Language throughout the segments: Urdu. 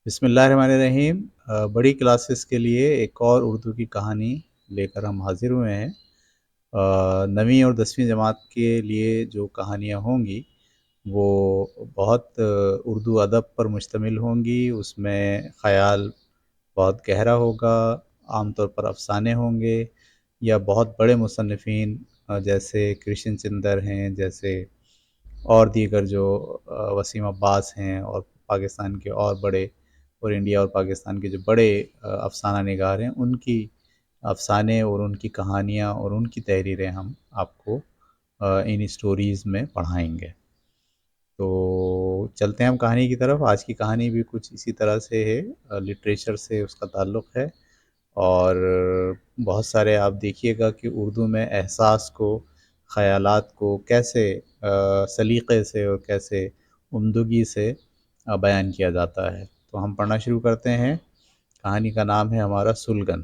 بسم اللہ الرحمن الرحیم۔ بڑی کلاسز کے لیے ایک اور اردو کی کہانی لے کر ہم حاضر ہوئے ہیں۔ 9ویں اور 10ویں جماعت کے لیے جو کہانیاں ہوں گی وہ بہت اردو ادب پر مشتمل ہوں گی۔ اس میں خیال بہت گہرا ہوگا، عام طور پر افسانے ہوں گے یا بہت بڑے مصنفین جیسے کرشن چندر ہیں، جیسے اور دیگر جو وسیم عباس ہیں، اور پاکستان کے اور بڑے، اور انڈیا اور پاکستان کے جو بڑے افسانہ نگار ہیں، ان کی افسانے اور ان کی کہانیاں اور ان کی تحریریں ہم آپ کو ان اسٹوریز میں پڑھائیں گے۔ تو چلتے ہیں ہم کہانی کی طرف۔ آج کی کہانی بھی کچھ اسی طرح سے ہے، لٹریچر سے اس کا تعلق ہے، اور بہت سارے آپ دیکھیے گا کہ اردو میں احساس کو، خیالات کو کیسے سلیقے سے اور کیسے عمدگی سے بیان کیا جاتا ہے۔ تو ہم پڑھنا شروع کرتے ہیں۔ کہانی کا نام ہے ہمارا سلگن۔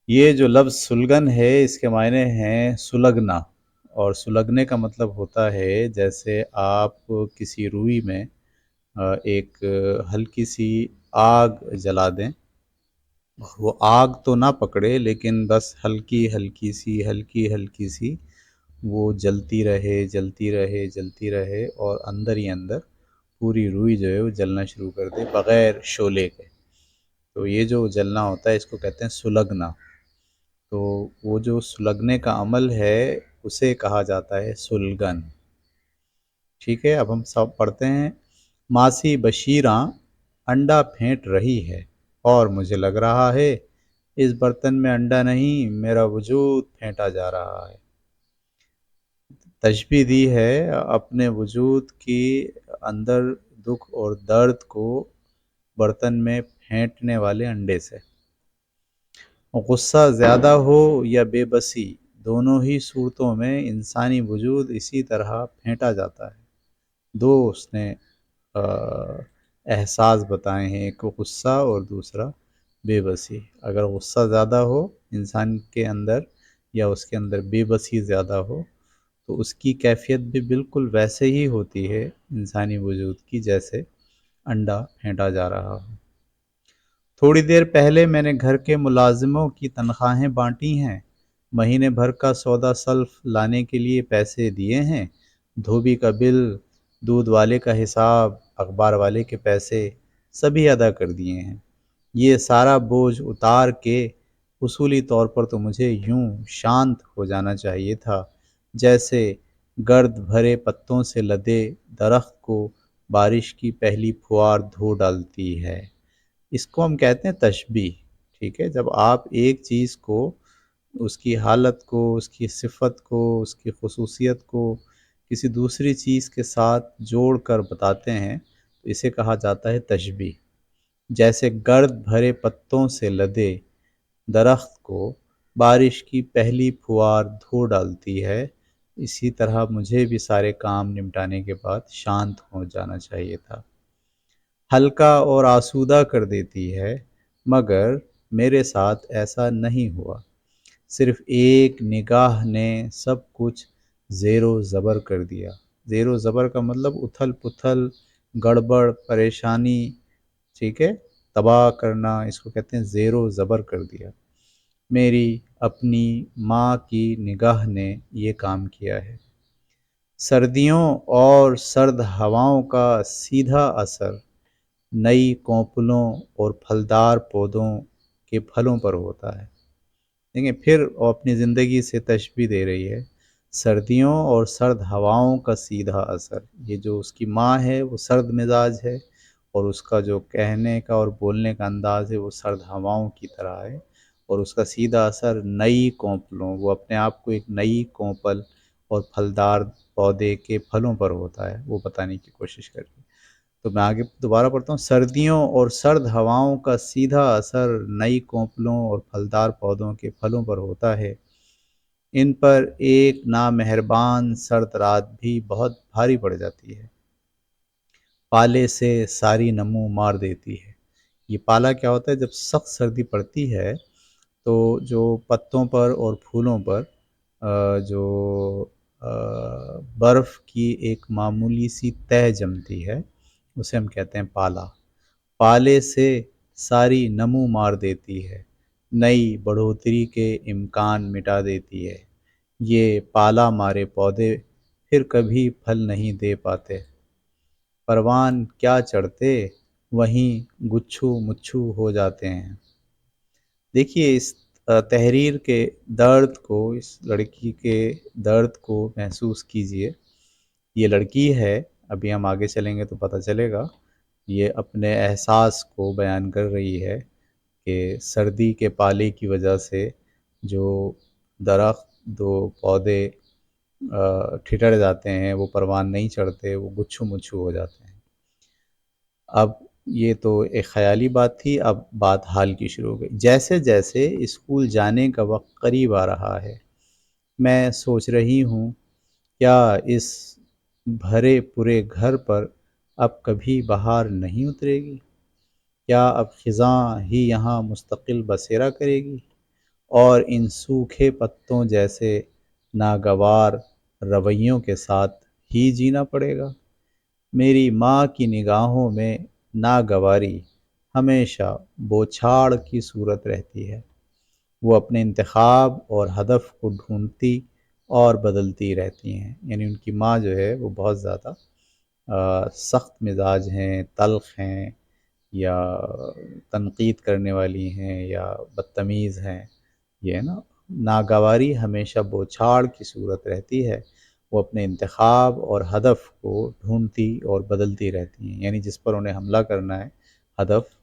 یہ جو لفظ سلگن ہے اس کے معنی ہیں سلگنا، اور سلگنے کا مطلب ہوتا ہے جیسے آپ کسی روئی میں ایک ہلکی سی آگ جلا دیں، وہ آگ تو نہ پکڑے لیکن بس ہلکی ہلکی سی وہ جلتی رہے جلتی رہے جلتی رہے، اور اندر ہی اندر پوری روئی جو ہے وہ جلنا شروع کر دے بغیر شعلے کے۔ تو یہ جو جلنا ہوتا ہے اس کو کہتے ہیں سلگنا۔ تو وہ جو سلگنے کا عمل ہے اسے کہا جاتا ہے سلگن۔ ٹھیک ہے، اب ہم سب پڑھتے ہیں۔ ماسی بشیراں انڈا پھینٹ رہی ہے، اور مجھے لگ رہا ہے اس برتن میں انڈا نہیں، میرا وجود پھینٹا جا رہا ہے۔ تشبیہ دی ہے اپنے وجود کی اندر دکھ اور درد کو برتن میں پھینٹنے والے انڈے سے۔ غصہ زیادہ ہو یا بے بسی، دونوں ہی صورتوں میں انسانی وجود اسی طرح پھینٹا جاتا ہے۔ دو اس نے احساس بتائے ہیں، ایک غصہ اور دوسرا بے بسی۔ اگر غصہ زیادہ ہو انسان کے اندر، یا اس کے اندر بے بسی زیادہ ہو، تو اس کی کیفیت بھی بالکل ویسے ہی ہوتی ہے انسانی وجود کی جیسے انڈا پھینٹا جا رہا ہو۔ تھوڑی دیر پہلے میں نے گھر کے ملازموں کی تنخواہیں بانٹی ہیں، مہینے بھر کا سودا سلف لانے کے لیے پیسے دیے ہیں، دھوبی کا بل، دودھ والے کا حساب، اخبار والے کے پیسے سبھی ادا کر دیے ہیں۔ یہ سارا بوجھ اتار کے اصولی طور پر تو مجھے یوں شانت ہو جانا چاہیے تھا جیسے گرد بھرے پتوں سے لدے درخت کو بارش کی پہلی پھوار دھو ڈالتی ہے۔ اس کو ہم کہتے ہیں تشبیہ۔ ٹھیک ہے، جب آپ ایک چیز کو، اس کی حالت کو، اس کی صفت کو، اس کی خصوصیت کو کسی دوسری چیز کے ساتھ جوڑ کر بتاتے ہیں تو اسے کہا جاتا ہے تشبیہ۔ جیسے گرد بھرے پتوں سے لدے درخت کو بارش کی پہلی پھوار دھو ڈالتی ہے، اسی طرح مجھے بھی سارے کام نمٹانے کے بعد شانت ہو جانا چاہیے تھا، ہلکا اور آسودہ کر دیتی ہے، مگر میرے ساتھ ایسا نہیں ہوا۔ صرف ایک نگاہ نے سب کچھ زیر و زبر کر دیا۔ زیر و زبر کا مطلب اتھل پتھل، گڑبڑ، پریشانی، ٹھیک ہے، تباہ کرنا، اس کو کہتے ہیں زیر و زبر کر دیا۔ میری اپنی ماں کی نگاہ نے یہ کام کیا ہے۔ سردیوں اور سرد ہواؤں کا سیدھا اثر نئی کونپلوں اور پھلدار پودوں کے پھلوں پر ہوتا ہے۔ دیکھیں، پھر وہ اپنی زندگی سے تشبیہ دے رہی ہے۔ سردیوں اور سرد ہواؤں کا سیدھا اثر، یہ جو اس کی ماں ہے وہ سرد مزاج ہے، اور اس کا جو کہنے کا اور بولنے کا انداز ہے وہ سرد ہواؤں کی طرح ہے، اور اس کا سیدھا اثر نئی کونپلوں، وہ اپنے آپ کو ایک نئی کونپل اور پھلدار پودے کے پھلوں پر ہوتا ہے، وہ بتانے کی کوشش کر رہی ہے۔ تو میں آگے دوبارہ پڑھتا ہوں۔ سردیوں اور سرد ہواؤں کا سیدھا اثر نئی کونپلوں اور پھلدار پودوں کے پھلوں پر ہوتا ہے۔ ان پر ایک نامہربان سرد رات بھی بہت بھاری پڑ جاتی ہے، پالے سے ساری نمو مار دیتی ہے۔ یہ پالا کیا ہوتا ہے؟ جب سخت سردی پڑتی ہے تو جو پتوں پر اور پھولوں پر جو برف کی ایک معمولی سی تہ جمتی ہے، اسے ہم کہتے ہیں پالا۔ پالے سے ساری نمو مار دیتی ہے، نئی بڑھوتری کے امکان مٹا دیتی ہے۔ یہ پالا مارے پودے پھر کبھی پھل نہیں دے پاتے۔ پروان کیا چڑھتے وہیں گچھو مچھو ہو جاتے ہیں۔ دیکھیے اس تحریر کے درد کو، اس لڑکی کے درد کو محسوس کیجئے۔ یہ لڑکی ہے، ابھی ہم آگے چلیں گے تو پتہ چلے گا، یہ اپنے احساس کو بیان کر رہی ہے کہ سردی کے پالے کی وجہ سے جو درخت، دو پودے ٹھٹر جاتے ہیں، وہ پروان نہیں چڑھتے، وہ گچھو مچھو ہو جاتے ہیں۔ اب یہ تو ایک خیالی بات تھی، اب بات حال کی شروع ہو گئی۔ جیسے جیسے اسکول جانے کا وقت قریب آ رہا ہے، میں سوچ رہی ہوں کیا اس بھرے پورے گھر پر اب کبھی بہار نہیں اترے گی؟ کیا اب خزاں ہی یہاں مستقل بسیرا کرے گی اور ان سوکھے پتوں جیسے ناگوار رویوں کے ساتھ ہی جینا پڑے گا؟ میری ماں کی نگاہوں میں ناگواری ہمیشہ بوچھاڑ کی صورت رہتی ہے۔ وہ اپنے انتخاب اور ہدف کو ڈھونڈتی اور بدلتی رہتی ہیں۔ یعنی ان کی ماں جو ہے وہ بہت زیادہ سخت مزاج ہیں، تلخ ہیں، یا تنقید کرنے والی ہیں، یا بدتمیز ہیں۔ یہ ہے نا، ناگواری ہمیشہ بوچھاڑ کی صورت رہتی ہے۔ وہ اپنے انتخاب اور ہدف کو ڈھونڈتی اور بدلتی رہتی ہیں۔ یعنی جس پر انہیں حملہ کرنا ہے، ہدف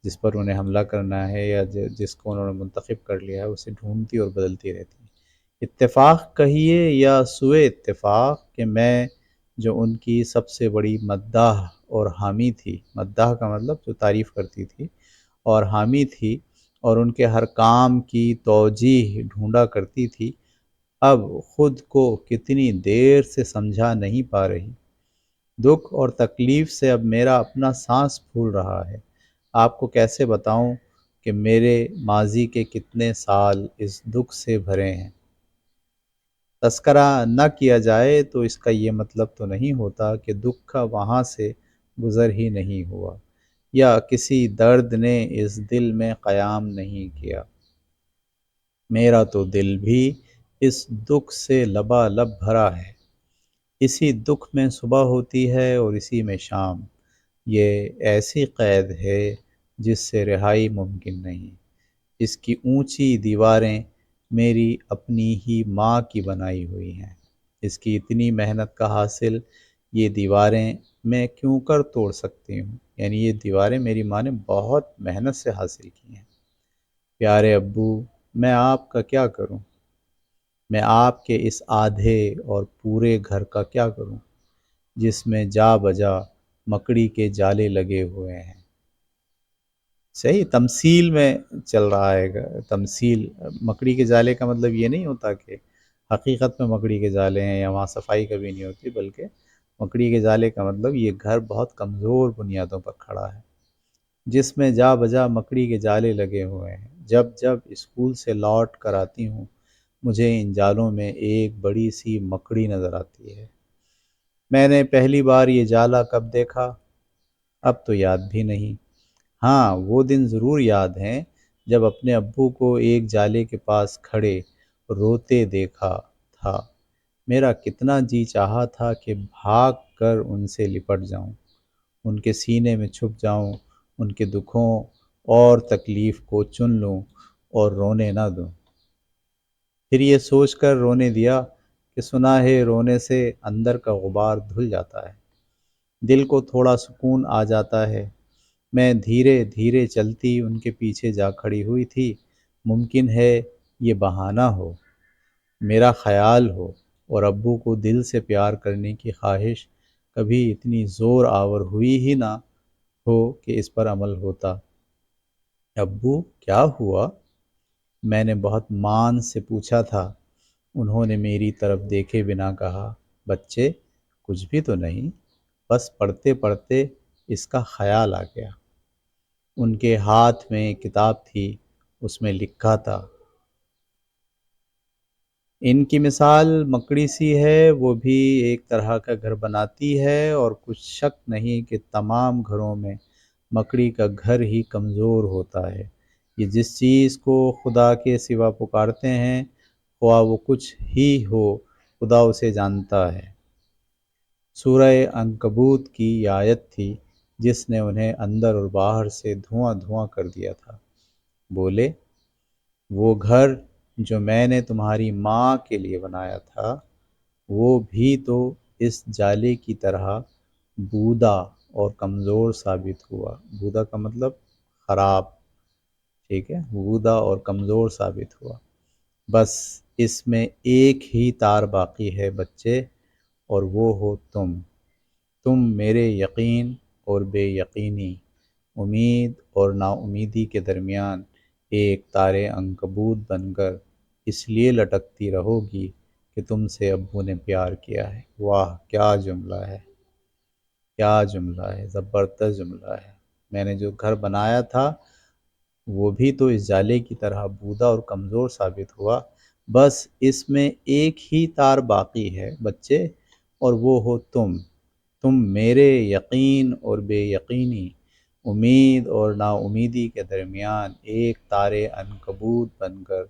جس پر انہیں حملہ کرنا ہے یا جس کو انہوں نے منتخب کر لیا ہے، اسے ڈھونڈتی اور بدلتی رہتی ہیں۔ اتفاق کہیے یا سوء اتفاق کہ میں جو ان کی سب سے بڑی مداح اور حامی تھی، مداح کا مطلب جو تعریف کرتی تھی، اور حامی تھی، اور ان کے ہر کام کی توجیہ ڈھونڈا کرتی تھی، اب خود کو کتنی دیر سے سمجھا نہیں پا رہی۔ دکھ اور تکلیف سے اب میرا اپنا سانس پھول رہا ہے۔ آپ کو کیسے بتاؤں کہ میرے ماضی کے کتنے سال اس دکھ سے بھرے ہیں۔ تذکرہ نہ کیا جائے تو اس کا یہ مطلب تو نہیں ہوتا کہ دکھ کا وہاں سے گزر ہی نہیں ہوا، یا کسی درد نے اس دل میں قیام نہیں کیا۔ میرا تو دل بھی اس دکھ سے لبالب بھرا ہے۔ اسی دکھ میں صبح ہوتی ہے اور اسی میں شام۔ یہ ایسی قید ہے جس سے رہائی ممکن نہیں۔ اس کی اونچی دیواریں میری اپنی ہی ماں کی بنائی ہوئی ہیں۔ اس کی اتنی محنت کا حاصل یہ دیواریں میں کیوں کر توڑ سکتی ہوں؟ یعنی یہ دیواریں میری ماں نے بہت محنت سے حاصل کی ہیں۔ پیارے ابو، میں آپ کا کیا کروں؟ میں آپ کے اس آدھے اور پورے گھر کا کیا کروں جس میں جا بجا مکڑی کے جالے لگے ہوئے ہیں؟ صحیح تمثیل میں چل رہا ہے گا، تمثیل۔ مکڑی کے جالے کا مطلب یہ نہیں ہوتا کہ حقیقت میں مکڑی کے جالے ہیں یا وہاں صفائی کبھی نہیں ہوتی، بلکہ مکڑی کے جالے کا مطلب یہ گھر بہت کمزور بنیادوں پر کھڑا ہے، جس میں جا بجا مکڑی کے جالے لگے ہوئے ہیں۔ جب جب اسکول سے لوٹ کر آتی ہوں، مجھے ان جالوں میں ایک بڑی سی مکڑی نظر آتی ہے۔ میں نے پہلی بار یہ جالا کب دیکھا؟ اب تو یاد بھی نہیں۔ ہاں، وہ دن ضرور یاد ہیں جب اپنے ابو کو ایک جالے کے پاس کھڑے روتے دیکھا تھا۔ میرا کتنا جی چاہا تھا کہ بھاگ کر ان سے لپٹ جاؤں، ان کے سینے میں چھپ جاؤں، ان کے دکھوں اور تکلیف کو چن لوں اور رونے نہ دوں۔ پھر یہ سوچ کر رونے دیا کہ سنا ہے رونے سے اندر کا غبار دھل جاتا ہے، دل کو تھوڑا سکون آ جاتا ہے۔ میں دھیرے دھیرے چلتی ان کے پیچھے جا کھڑی ہوئی تھی۔ ممکن ہے یہ بہانہ ہو، میرا خیال ہو، اور ابو کو دل سے پیار کرنے کی خواہش کبھی اتنی زور آور ہوئی ہی نہ ہو کہ اس پر عمل ہوتا۔ ابو کیا ہوا؟ میں نے بہت مان سے پوچھا تھا۔ انہوں نے میری طرف دیکھے بنا کہا، بچے کچھ بھی تو نہیں، بس پڑھتے پڑھتے اس کا خیال آ گیا۔ ان کے ہاتھ میں کتاب تھی، اس میں لکھا تھا، ان کی مثال مکڑی سی ہے، وہ بھی ایک طرح کا گھر بناتی ہے، اور کچھ شک نہیں کہ تمام گھروں میں مکڑی کا گھر ہی کمزور ہوتا ہے۔ یہ جس چیز کو خدا کے سوا پکارتے ہیں، خواہ وہ کچھ ہی ہو، خدا اسے جانتا ہے۔ سورہ عنکبوت کی یہ آیت تھی جس نے انہیں اندر اور باہر سے دھواں دھواں کر دیا تھا۔ بولے، وہ گھر جو میں نے تمہاری ماں کے لیے بنایا تھا، وہ بھی تو اس جالے کی طرح بودا اور کمزور ثابت ہوا۔ بودا کا مطلب خراب، ٹھیک ہے، بودا اور کمزور ثابت ہوا۔ بس اس میں ایک ہی تار باقی ہے بچے، اور وہ ہو تم میرے یقین اور بے یقینی، امید اور نا امیدی کے درمیان ایک تار عنکبوت بن کر اس لیے لٹکتی رہو گی کہ تم سے ابو نے پیار کیا ہے۔ واہ کیا جملہ ہے، کیا جملہ ہے، زبردست جملہ ہے۔ میں نے جو گھر بنایا تھا وہ بھی تو اس جالے کی طرح بودا اور کمزور ثابت ہوا، بس اس میں ایک ہی تار باقی ہے بچے، اور وہ ہو تم میرے یقین اور بے یقینی، امید اور نا امیدی کے درمیان ایک تار عنکبوت بن کر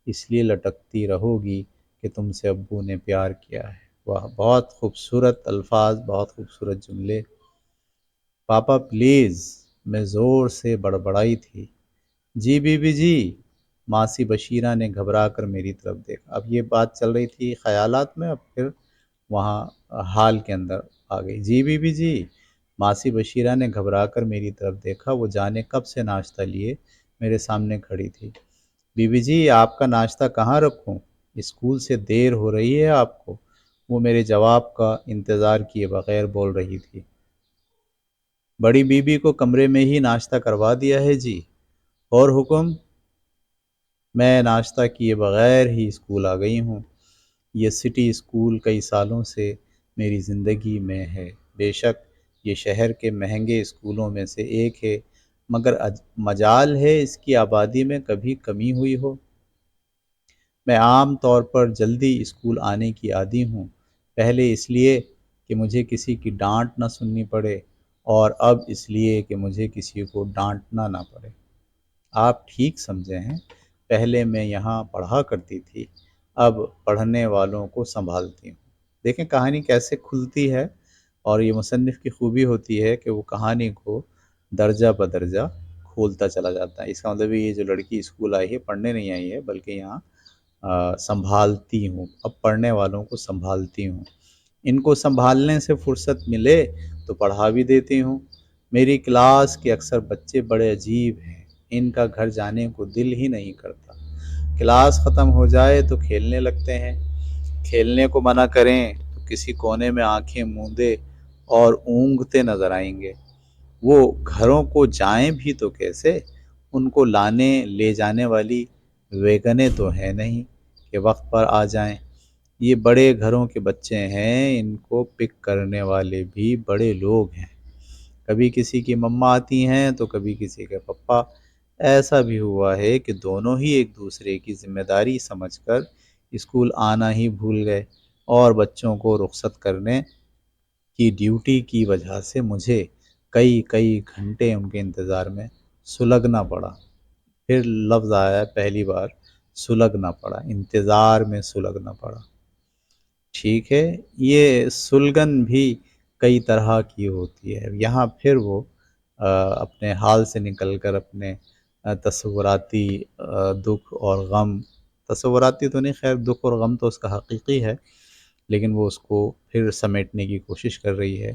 اس لیے لٹکتی رہو گی کہ تم سے ابو نے پیار کیا ہے۔ واہ، بہت خوبصورت الفاظ، بہت خوبصورت جملے۔ پاپا پلیز، میں زور سے بڑبڑائی تھی۔ جی بی بی جی، ماسی بشیرہ نے گھبرا کر میری طرف دیکھا۔ اب یہ بات چل رہی تھی خیالات میں، اب پھر وہاں حال کے اندر آ گئی۔ جی بی بی جی، ماسی بشیرہ نے گھبرا کر میری طرف دیکھا۔ وہ جانے کب سے ناشتہ لیے میرے سامنے کھڑی تھی۔ بی بی جی، آپ کا ناشتہ کہاں رکھوں؟ اسکول سے دیر ہو رہی ہے آپ کو؟ وہ میرے جواب کا انتظار کیے بغیر بول رہی تھی۔ بڑی بی بی کو کمرے میں ہی ناشتہ کروا دیا ہے جی۔ اور حکم؟ میں ناشتہ کیے بغیر ہی اسکول آ گئی ہوں۔ یہ سٹی اسکول کئی سالوں سے میری زندگی میں ہے۔ بے شک یہ شہر کے مہنگے اسکولوں میں سے ایک ہے، مگر مجال ہے اس کی آبادی میں کبھی کمی ہوئی ہو۔ میں عام طور پر جلدی اسکول آنے کی عادی ہوں، پہلے اس لیے کہ مجھے کسی کی ڈانٹ نہ سننی پڑے، اور اب اس لیے کہ مجھے کسی کو ڈانٹنا نہ پڑے۔ آپ ٹھیک سمجھے ہیں، پہلے میں یہاں پڑھا کرتی تھی، اب پڑھنے والوں کو سنبھالتی ہوں۔ دیکھیں کہانی کیسے کھلتی ہے، اور یہ مصنف کی خوبی ہوتی ہے کہ وہ کہانی کو درجہ بدرجہ کھولتا چلا جاتا ہے۔ اس کا مطلب یہ جو لڑکی اسکول آئی ہے پڑھنے نہیں آئی ہے، بلکہ یہاں سنبھالتی ہوں، اب پڑھنے والوں کو سنبھالتی ہوں۔ ان کو سنبھالنے سے فرصت ملے تو پڑھا بھی دیتی ہوں۔ میری کلاس کے اکثر بچے بڑے عجیب ہیں، ان کا گھر جانے کو دل ہی نہیں کرتا۔ کلاس ختم ہو جائے تو کھیلنے لگتے ہیں، کھیلنے کو منع کریں تو کسی کونے میں آنکھیں موندے اور اونگتے نظر آئیں گے۔ وہ گھروں کو جائیں بھی تو کیسے؟ ان کو لانے لے جانے والی ویگنیں تو ہیں نہیں کہ وقت پر آ جائیں۔ یہ بڑے گھروں کے بچے ہیں، ان کو پک کرنے والے بھی بڑے لوگ ہیں۔ کبھی کسی کی مما آتی ہیں تو کبھی کسی کے پپا۔ ایسا بھی ہوا ہے کہ دونوں ہی ایک دوسرے کی ذمہ داری سمجھ کر اسکول آنا ہی بھول گئے، اور بچوں کو رخصت کرنے کی ڈیوٹی کی وجہ سے مجھے کئی کئی گھنٹے ان کے انتظار میں سلگنا پڑا۔ پھر لفظ آیا پہلی بار، سلگنا پڑا، انتظار میں سلگنا پڑا۔ ٹھیک ہے، یہ سلگن بھی کئی طرح کی ہوتی ہے۔ یہاں پھر وہ اپنے حال سے نکل کر اپنے تصوراتی دکھ اور غم، تصوراتی تو نہیں، خیر دکھ اور غم تو اس کا حقیقی ہے، لیکن وہ اس کو پھر سمیٹنے کی کوشش کر رہی ہے۔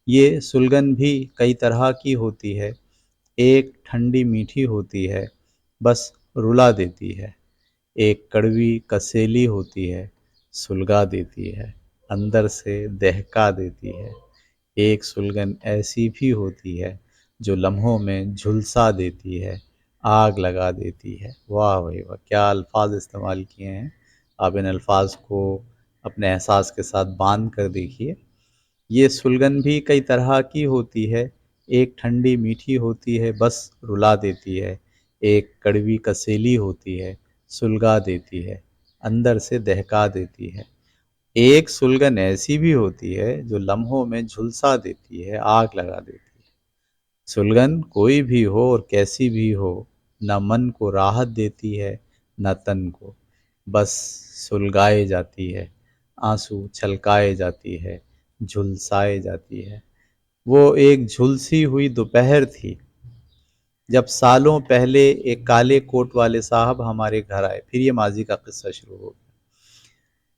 یہ سلگن بھی کئی طرح کی ہوتی ہے۔ ایک ٹھنڈی میٹھی ہوتی ہے، بس رلا دیتی ہے۔ ایک کڑوی کسیلی ہوتی ہے، سلگا دیتی ہے، اندر سے دہکا دیتی ہے۔ ایک سلگن ایسی بھی ہوتی ہے جو لمحوں میں جھلسا دیتی ہے، آگ لگا دیتی ہے۔ واہ بھائی واہ، کیا الفاظ استعمال کیے ہیں! آپ ان الفاظ کو اپنے احساس کے ساتھ باندھ کر دیکھیے۔ یہ سلگن بھی کئی طرح کی ہوتی ہے۔ ایک ٹھنڈی میٹھی ہوتی ہے، بس رلا دیتی ہے۔ ایک کڑوی کسیلی ہوتی ہے، سلگا دیتی ہے، اندر سے دہکا دیتی ہے۔ ایک سلگن ایسی بھی ہوتی ہے جو لمحوں میں جھلسا دیتی ہے، آگ لگا دیتی ہے۔ سلگن کوئی بھی ہو اور کیسی بھی ہو، نہ من کو راحت دیتی ہے نہ تن کو، بس سلگائے جاتی ہے، آنسو چھلکائے جاتی ہے، جھلسائے جاتی ہے۔ وہ ایک جھلسی ہوئی دوپہر تھی جب سالوں پہلے ایک کالے کوٹ والے صاحب ہمارے گھر آئے۔ پھر یہ ماضی کا قصہ شروع ہو گیا۔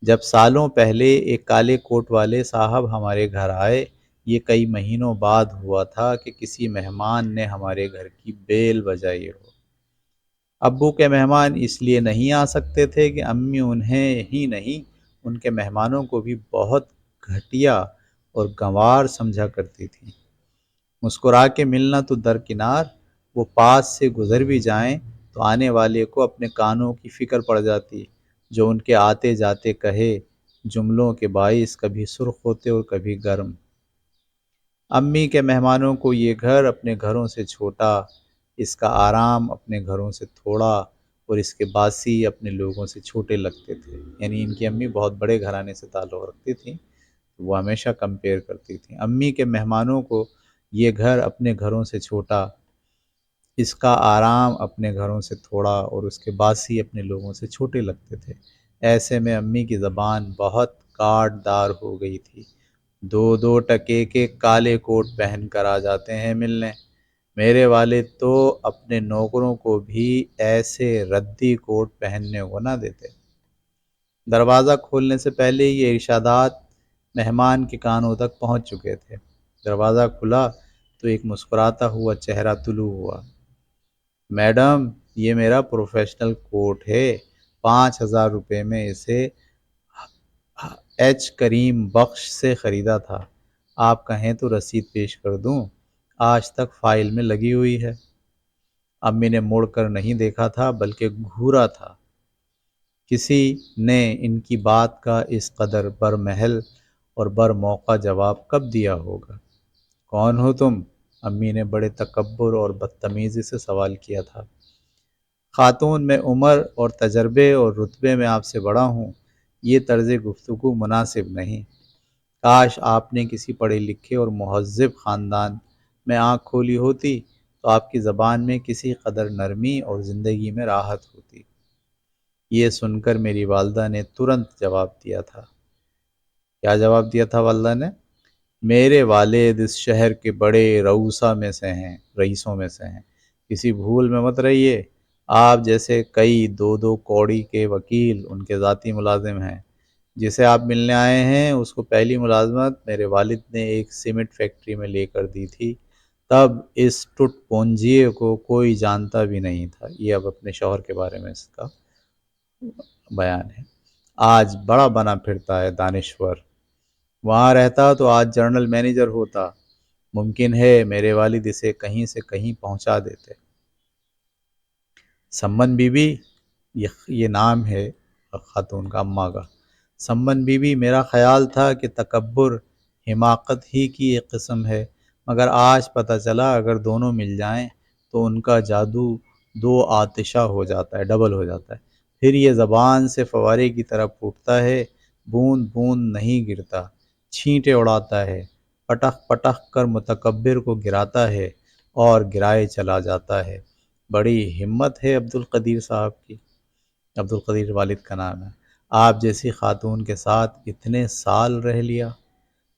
جب سالوں پہلے ایک کالے کوٹ والے صاحب ہمارے گھر آئے، یہ کئی مہینوں بعد ہوا تھا کہ کسی مہمان نے ہمارے گھر کی بیل بجائی ہو۔ ابو کے مہمان اس لیے نہیں آ سکتے تھے کہ امی انہیں ہی نہیں، ان کے مہمانوں کو بھی بہت گھٹیا اور گنوار سمجھا کرتی تھی۔ مسکرا کے ملنا تو درکنار، وہ پاس سے گزر بھی جائیں تو آنے والے کو اپنے کانوں کی فکر پڑ جاتی، جو ان کے آتے جاتے کہے جملوں کے باعث کبھی سرخ ہوتے اور کبھی گرم۔ امی کے مہمانوں کو یہ گھر اپنے گھروں سے چھوٹا، اس کا آرام اپنے گھروں سے تھوڑا، اور اس کے باسی اپنے لوگوں سے چھوٹے لگتے تھے۔ یعنی ان کی امی بہت بڑے گھرانے سے تعلق رکھتی تھیں، وہ ہمیشہ کمپیئر کرتی تھیں۔ امی کے مہمانوں کو یہ گھر اپنے گھروں سے چھوٹا، اس کا آرام اپنے گھروں سے تھوڑا، اور اس کے باسی اپنے لوگوں سے چھوٹے لگتے تھے۔ ایسے میں امی کی زبان بہت کاٹ دار ہو گئی تھی۔ دو دو ٹکے کے کالے کوٹ پہن کر آ جاتے ہیں ملنے۔ میرے والد تو اپنے نوکروں کو بھی ایسے ردی کوٹ پہننے کو نہ دیتے۔ دروازہ کھولنے سے پہلے یہ ارشادات مہمان کے کانوں تک پہنچ چکے تھے۔ دروازہ کھلا تو ایک مسکراتا ہوا چہرہ طلوع ہوا۔ میڈم، یہ میرا پروفیشنل کوٹ ہے، 5,000 روپے میں اسے ایچ کریم بخش سے خریدا تھا۔ آپ کہیں تو رسید پیش کر دوں، آج تک فائل میں لگی ہوئی ہے۔ امی نے مڑ کر نہیں دیکھا تھا بلکہ گھورا تھا۔ کسی نے ان کی بات کا اس قدر برمحل اور برموقع جواب کب دیا ہوگا؟ کون ہو تم؟ امی نے بڑے تکبر اور بدتمیزی سے سوال کیا تھا۔ خاتون، میں عمر اور تجربے اور رتبے میں آپ سے بڑا ہوں، یہ طرز گفتگو مناسب نہیں۔ کاش آپ نے کسی پڑھے لکھے اور مہذب خاندان میں آنکھ کھولی ہوتی تو آپ کی زبان میں کسی قدر نرمی اور زندگی میں راحت ہوتی۔ یہ سن کر میری والدہ نے ترنت جواب دیا تھا۔ کیا جواب دیا تھا والدہ نے؟ میرے والد اس شہر کے بڑے رئیسوں میں سے ہیں، کسی بھول میں مت رہیے۔ آپ جیسے کئی دو کوڑی کے وکیل ان کے ذاتی ملازم ہیں۔ جسے آپ ملنے آئے ہیں اس کو پہلی ملازمت میرے والد نے ایک سیمنٹ فیکٹری میں لے کر دی تھی، تب اس ٹٹ پونجیے کو کوئی جانتا بھی نہیں تھا۔ یہ اب اپنے شوہر کے بارے میں اس کا بیان ہے۔ آج بڑا بنا پھرتا ہے، دانشور۔ وہاں رہتا تو آج جنرل مینیجر ہوتا۔ ممکن ہے میرے والد اسے کہیں سے کہیں پہنچا دیتے۔ سمن بی بی، یہ نام ہے خاتون کا، اماں کا۔ سمن بی بی، میرا خیال تھا کہ تکبر حماقت ہی کی ایک قسم ہے، مگر آج پتہ چلا اگر دونوں مل جائیں تو ان کا جادو دو آتشہ ہو جاتا ہے، ڈبل ہو جاتا ہے۔ پھر یہ زبان سے فوارے کی طرح پھوٹتا ہے، بوند بوند نہیں گرتا، چھینٹے اڑاتا ہے، پٹخ پٹخ کر متکبر کو گراتا ہے اور گرائے چلا جاتا ہے۔ بڑی ہمت ہے عبدالقدیر صاحب کی۔ عبدالقدیر والد کا نام ہے۔ آپ جیسی خاتون کے ساتھ اتنے سال رہ لیا۔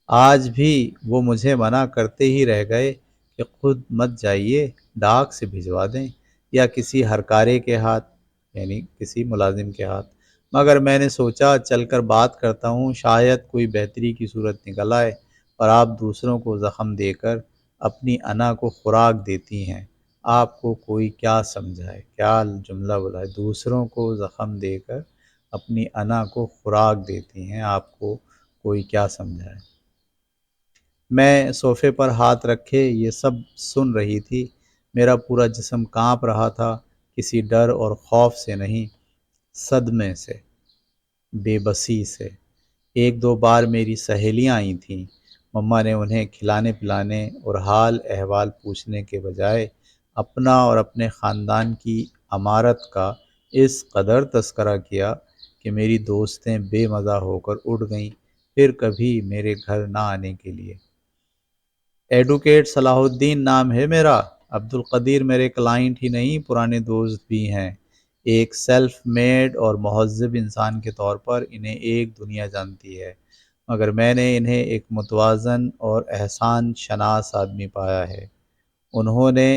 آج بھی وہ مجھے منع کرتے ہی رہ گئے کہ خود مت جائیے، ڈاک سے بھجوا دیں یا کسی ہرکارے کے ہاتھ، یعنی کسی ملازم کے ہاتھ، مگر میں نے سوچا چل کر بات کرتا ہوں، شاید کوئی بہتری کی صورت نکل آئے، اور آپ دوسروں کو زخم دے کر اپنی انا کو خوراک دیتی ہیں۔ آپ کو کوئی کیا سمجھائے، کیا جملہ بولا ہے، دوسروں کو زخم دے کر اپنی انا کو خوراک دیتی ہیں، آپ کو کوئی کیا سمجھائے۔ میں صوفے پر ہاتھ رکھے یہ سب سن رہی تھی۔ میرا پورا جسم کانپ رہا تھا، کسی ڈر اور خوف سے نہیں، صدمے سے، بے بسی سے۔ ایک دو بار میری سہیلیاں آئی تھیں۔ مما نے انہیں کھلانے پلانے اور حال احوال پوچھنے کے بجائے اپنا اور اپنے خاندان کی عمارت کا اس قدر تذکرہ کیا کہ میری دوستیں بے مزہ ہو کر اڑ گئیں پھر کبھی میرے گھر نہ آنے کے لیے۔ ایڈوکیٹ صلاح الدین نام ہے میرا۔ عبد القدیر میرے کلائنٹ ہی نہیں پرانے دوست بھی ہیں۔ ایک سیلف میڈ اور مہذب انسان کے طور پر انہیں ایک دنیا جانتی ہے، مگر میں نے انہیں ایک متوازن اور احسان شناس آدمی پایا ہے۔ انہوں نے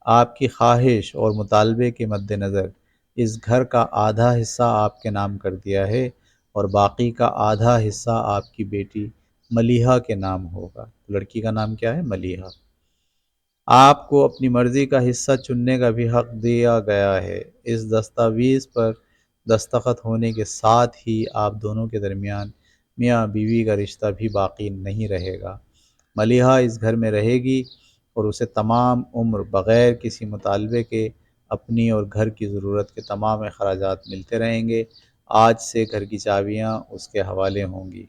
آپ کی خواہش اور مطالبے کے مد نظر اس گھر کا آدھا حصہ آپ کے نام کر دیا ہے اور باقی کا آدھا حصہ آپ کی بیٹی ملیحہ کے نام ہوگا۔ لڑکی کا نام کیا ہے؟ ملیحہ۔ آپ کو اپنی مرضی کا حصہ چننے کا بھی حق دیا گیا ہے۔ اس دستاویز پر دستخط ہونے کے ساتھ ہی آپ دونوں کے درمیان میاں بیوی کا رشتہ بھی باقی نہیں رہے گا۔ ملیحہ اس گھر میں رہے گی اور اسے تمام عمر بغیر کسی مطالبے کے اپنی اور گھر کی ضرورت کے تمام اخراجات ملتے رہیں گے۔ آج سے گھر کی چابیاں اس کے حوالے ہوں گی۔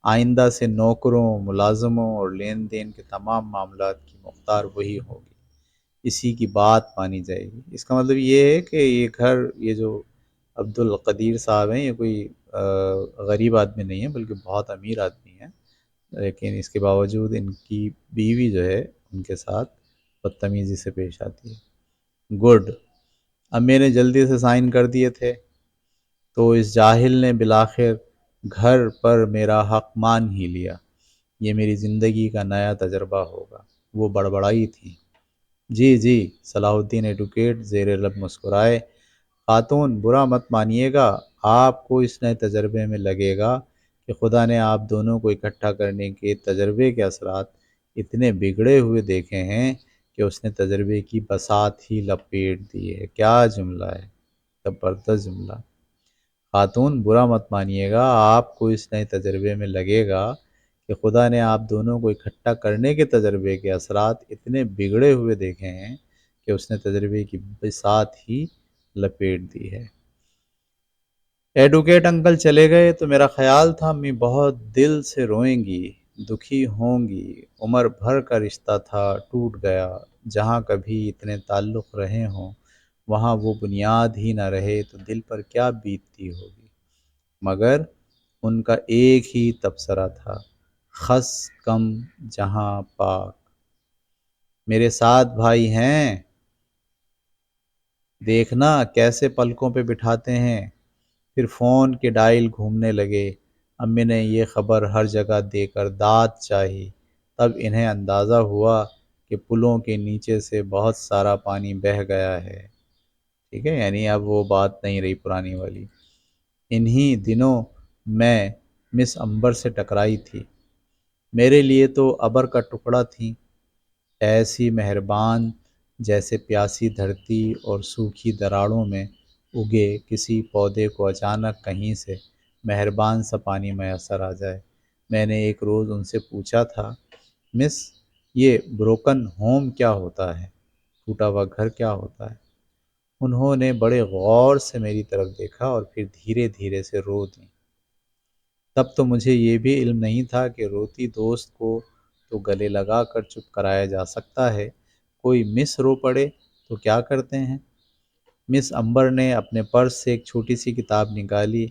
آئندہ سے نوکروں، ملازموں اور لین دین کے تمام معاملات کی مختار وہی ہوگی۔ اسی کی بات مانی جائے گی۔ اس کا مطلب یہ ہے کہ یہ گھر، یہ جو عبد القدیر صاحب ہیں، یہ کوئی غریب آدمی نہیں ہے بلکہ بہت امیر آدمی ہیں، لیکن اس کے باوجود ان کی بیوی جو ہے ان کے ساتھ بدتمیزی سے پیش آتی ہے۔ گڈ۔ اب میں نے جلدی سے سائن کر دیے تھے تو اس جاہل نے بالآخر گھر پر میرا حق مان ہی لیا۔ یہ میری زندگی کا نیا تجربہ ہوگا۔ وہ بڑبڑائی تھی۔ جی صلاح الدین ایڈوکیٹ زیر لب مسکرائے۔ خاتون، برا مت مانیے گا، آپ کو اس نئے تجربے میں لگے گا کہ خدا نے آپ دونوں کو اکٹھا کرنے کے تجربے کے اثرات اتنے بگڑے ہوئے دیکھے ہیں کہ اس نے تجربے کی بساط ہی لپیٹ دی ہے۔ کیا جملہ ہے! زبردست جملہ۔ خاتون، برا مت مانیے گا، آپ کو اس نئے تجربے میں لگے گا کہ خدا نے آپ دونوں کو اکٹھا کرنے کے تجربے کے اثرات اتنے بگڑے ہوئے دیکھے ہیں کہ اس نے تجربے کی بساط ہی لپیٹ دی ہے۔ ایڈوکیٹ انکل چلے گئے تو میرا خیال تھا امی بہت دل سے روئیں گی، دکھی ہوں گی۔ عمر بھر کا رشتہ تھا، ٹوٹ گیا۔ جہاں کبھی اتنے تعلق رہے ہوں وہاں وہ بنیاد ہی نہ رہے تو دل پر کیا بیتتی ہوگی۔ مگر ان کا ایک ہی تبصرہ تھا، خس کم جہاں پاک۔ میرے 7 بھائی ہیں، دیکھنا کیسے پلکوں پہ بٹھاتے ہیں۔ پھر فون کے ڈائل گھومنے لگے۔ امی نے یہ خبر ہر جگہ دے کر داد چاہی۔ تب انہیں اندازہ ہوا کہ پلوں کے نیچے سے بہت سارا پانی بہہ گیا ہے۔ ٹھیک ہے، یعنی اب وہ بات نہیں رہی پرانی والی۔ انہی دنوں میں مس امبر سے ٹکرائی تھی۔ میرے لیے تو ابر کا ٹکڑا تھیں، ایسی مہربان جیسے پیاسی دھرتی اور سوکھی دراڑوں میں اگے کسی پودے کو اچانک کہیں سے مہربان سا پانی میسر آ جائے۔ میں نے ایک روز ان سے پوچھا تھا، مس، یہ بروکن ہوم کیا ہوتا ہے؟ ٹوٹا ہوا گھر کیا ہوتا ہے؟ انہوں نے بڑے غور سے میری طرف دیکھا اور پھر دھیرے دھیرے سے رو دیں۔ تب تو مجھے یہ بھی علم نہیں تھا کہ روتی دوست کو تو گلے لگا کر چپ کرایا جا سکتا ہے، کوئی مس رو پڑے تو کیا کرتے ہیں؟ مس امبر نے اپنے پرس سے ایک چھوٹی سی کتاب نکالی،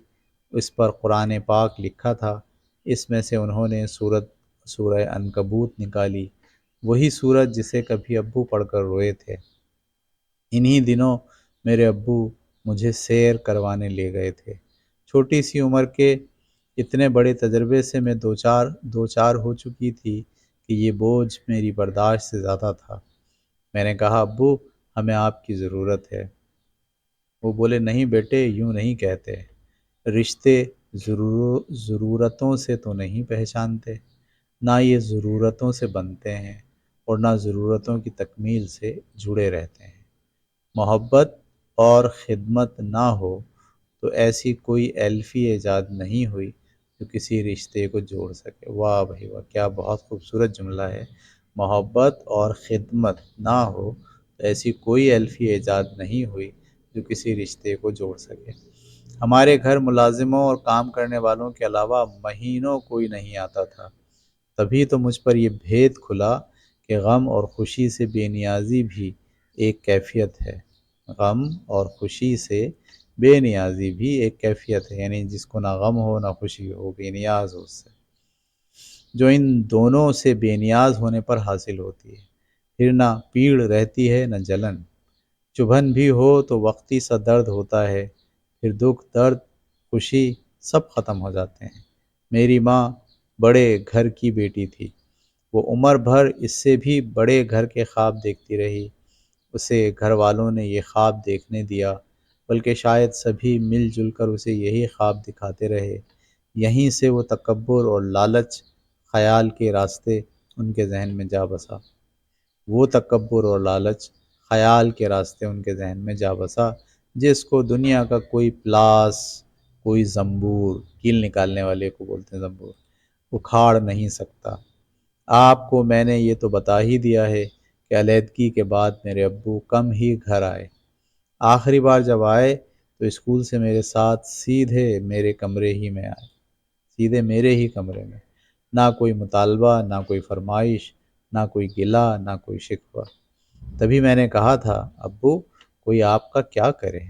اس پر قرآن پاک لکھا تھا۔ اس میں سے انہوں نے سورہ عنکبوت نکالی، وہی سورت جسے کبھی ابو پڑھ کر روئے تھے۔ انہی دنوں میرے ابو مجھے سیر کروانے لے گئے تھے۔ چھوٹی سی عمر کے اتنے بڑے تجربے سے میں دو چار ہو چکی تھی کہ یہ بوجھ میری برداشت سے زیادہ تھا۔ میں نے کہا، ابو، ہمیں آپ کی ضرورت ہے۔ وہ بولے، نہیں بیٹے، یوں نہیں کہتے، رشتے ضرورتوں سے تو نہیں پہچانتے، نہ یہ ضرورتوں سے بنتے ہیں اور نہ ضرورتوں کی تکمیل سے جڑے رہتے ہیں۔ محبت اور خدمت نہ ہو تو ایسی کوئی ایلفی ایجاد نہیں ہوئی جو کسی رشتے کو جوڑ سکے۔ واہ بھائی واہ، کیا بہت خوبصورت جملہ ہے۔ محبت اور خدمت نہ ہو تو ایسی کوئی ایلفی ایجاد نہیں ہوئی جو کسی رشتے کو جوڑ سکے۔ ہمارے گھر ملازموں اور کام کرنے والوں کے علاوہ مہینوں کوئی نہیں آتا تھا۔ تبھی تو مجھ پر یہ بھید کھلا کہ غم اور خوشی سے بے نیازی بھی ایک کیفیت ہے۔ غم اور خوشی سے بے نیازی بھی ایک کیفیت ہے، یعنی جس کو نہ غم ہو نہ خوشی ہو، بے نیاز ہو اس سے، جو ان دونوں سے بے نیاز ہونے پر حاصل ہوتی ہے۔ پھر نہ پیڑ رہتی ہے نہ جلن، چبھن بھی ہو تو وقتی سا درد ہوتا ہے، پھر دکھ درد خوشی سب ختم ہو جاتے ہیں۔ میری ماں بڑے گھر کی بیٹی تھی، وہ عمر بھر اس سے بھی بڑے گھر کے خواب دیکھتی رہی، اسے گھر والوں نے یہ خواب دیکھنے دیا، بلکہ شاید سبھی مل جل کر اسے یہی خواب دکھاتے رہے۔ یہیں سے وہ تکبر اور لالچ خیال کے راستے ان کے ذہن میں جا بسا، وہ تکبر اور لالچ خیال کے راستے ان کے ذہن میں جا بسا، جس کو دنیا کا کوئی پلاس، کوئی زنبور، کیل نکالنے والے کو بولتے ہیں زنبور، اکھاڑ نہیں سکتا۔ آپ کو میں نے یہ تو بتا ہی دیا ہے کہ علیحدگی کے بعد میرے ابو کم ہی گھر آئے، آخری بار جب آئے تو اسکول سے میرے ساتھ سیدھے میرے کمرے ہی میں آئے، سیدھے میرے ہی کمرے میں، نہ کوئی مطالبہ، نہ کوئی فرمائش، نہ کوئی گلہ، نہ کوئی شکوہ۔ تبھی میں نے کہا تھا، ابو کوئی آپ کا کیا کرے؟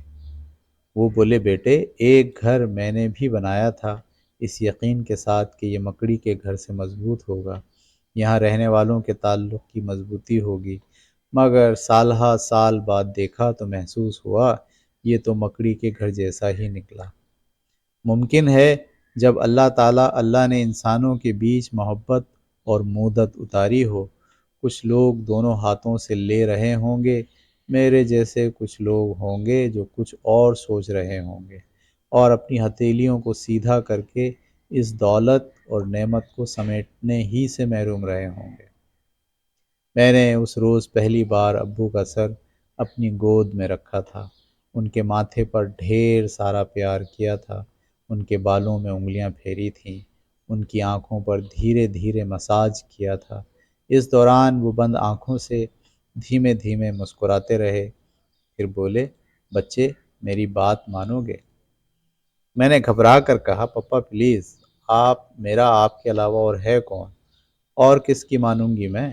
وہ بولے، بیٹے ایک گھر میں نے بھی بنایا تھا، اس یقین کے ساتھ کہ یہ مکڑی کے گھر سے مضبوط ہوگا، یہاں رہنے والوں کے تعلق کی مضبوطی ہوگی، مگر سالہ سال بعد دیکھا تو محسوس ہوا یہ تو مکڑی کے گھر جیسا ہی نکلا۔ ممکن ہے جب اللہ نے انسانوں کے بیچ محبت اور مودت اتاری ہو، کچھ لوگ دونوں ہاتھوں سے لے رہے ہوں گے، میرے جیسے کچھ لوگ ہوں گے جو کچھ اور سوچ رہے ہوں گے، اور اپنی ہتھیلیوں کو سیدھا کر کے اس دولت اور نعمت کو سمیٹنے ہی سے محروم رہے ہوں گے۔ میں نے اس روز پہلی بار ابو کا سر اپنی گود میں رکھا تھا، ان کے ماتھے پر ڈھیر سارا پیار کیا تھا، ان کے بالوں میں انگلیاں پھیری تھیں، ان کی آنکھوں پر دھیرے دھیرے مساج کیا تھا۔ اس دوران وہ بند آنکھوں سے دھیمے دھیمے مسکراتے رہے، پھر بولے، بچے میری بات مانو گے؟ میں نے گھبرا کر کہا، پپا پلیز، آپ کے علاوہ اور ہے کون، اور کس کی مانوں گی میں؟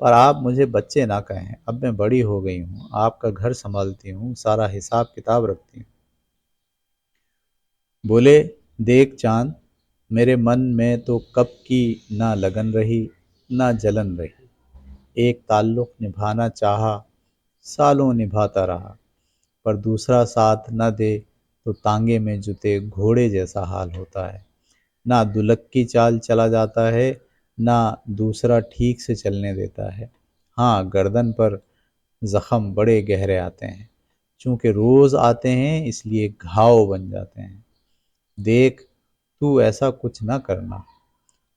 پر آپ مجھے بچے نہ کہیں، اب میں بڑی ہو گئی ہوں، آپ کا گھر سنبھالتی ہوں، سارا حساب کتاب رکھتی ہوں۔ بولے، دیکھ چاند، میرے من میں تو کب کی نہ لگن رہی نہ جلن رہی، ایک تعلق نبھانا چاہا، سالوں نبھاتا رہا، پر دوسرا ساتھ نہ دے تو تانگے میں جتے گھوڑے جیسا حال ہوتا ہے، نہ دلک کی چال چلا جاتا ہے، نہ دوسرا ٹھیک سے چلنے دیتا ہے۔ ہاں، گردن پر زخم بڑے گہرے آتے ہیں، چونکہ روز آتے ہیں اس لیے گھاؤ بن جاتے ہیں۔ دیکھ تو ایسا کچھ نہ کرنا،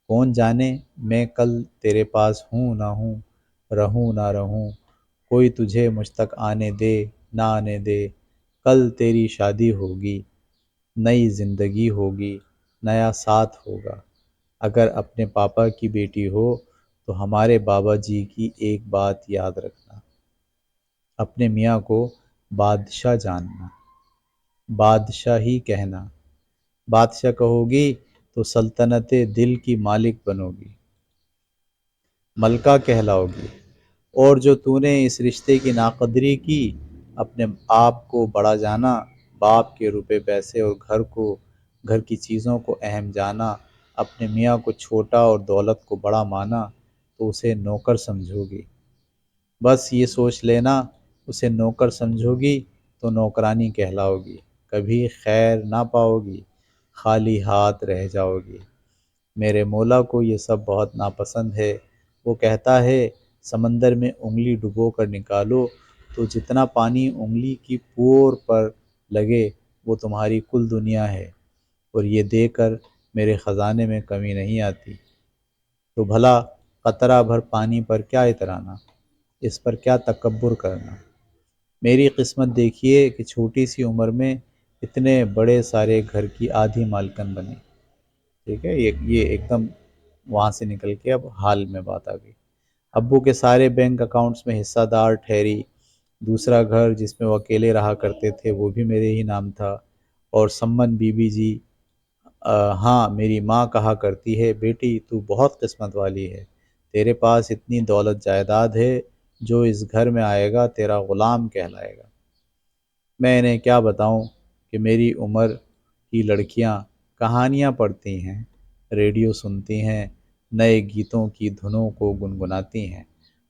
کون جانے میں کل تیرے پاس ہوں نہ ہوں، رہوں نہ رہوں، کوئی تجھے مجھ تک آنے دے نہ آنے دے، کل تیری شادی ہوگی، نئی زندگی ہوگی، نیا ساتھ ہوگا۔ اگر اپنے پاپا کی بیٹی ہو تو ہمارے بابا جی کی ایک بات یاد رکھنا، اپنے میاں کو بادشاہ جاننا، بادشاہ ہی کہنا، بادشاہ کہو گی تو سلطنت دل کی مالک بنو گی، ملکہ کہلاؤ گی، اور جو تو نے اس رشتے کی ناقدری کی، اپنے آپ کو بڑا جانا، باپ کے روپے پیسے اور گھر کی چیزوں کو اہم جانا، اپنے میاں کو چھوٹا اور دولت کو بڑا مانا، تو اسے نوکر سمجھو گی۔ بس یہ سوچ لینا، اسے نوکر سمجھو گی تو نوکرانی کہلاؤ گی، کبھی خیر نہ پاؤ گی، خالی ہاتھ رہ جاؤ گی۔ میرے مولا کو یہ سب بہت ناپسند ہے، وہ کہتا ہے، سمندر میں انگلی ڈبو کر نکالو تو جتنا پانی انگلی کی پور پر لگے وہ تمہاری کل دنیا ہے، اور یہ دے کر میرے خزانے میں کمی نہیں آتی، تو بھلا قطرہ بھر پانی پر کیا اترانا، اس پر کیا تکبر کرنا۔ میری قسمت دیکھیے کہ چھوٹی سی عمر میں اتنے بڑے سارے گھر کی آدھی مالکن بنی۔ ٹھیک ہے، یہ ایک دم وہاں سے نکل کے اب حال میں بات آ گئی۔ ابو کے سارے بینک اکاؤنٹس میں حصہ دار ٹھہری، دوسرا گھر جس میں وہ اکیلے رہا کرتے تھے وہ بھی میرے ہی نام تھا، اور سمن بی بی جی، ہاں میری ماں کہا کرتی ہے، بیٹی تو بہت قسمت والی ہے، تیرے پاس اتنی دولت جائیداد ہے، جو اس گھر میں آئے گا تیرا غلام کہلائے گا۔ میں انہیں کیا بتاؤں، کہ میری عمر کی لڑکیاں کہانیاں پڑھتی ہیں، ریڈیو سنتی ہیں، نئے گیتوں کی دھنوں کو گنگناتی ہیں،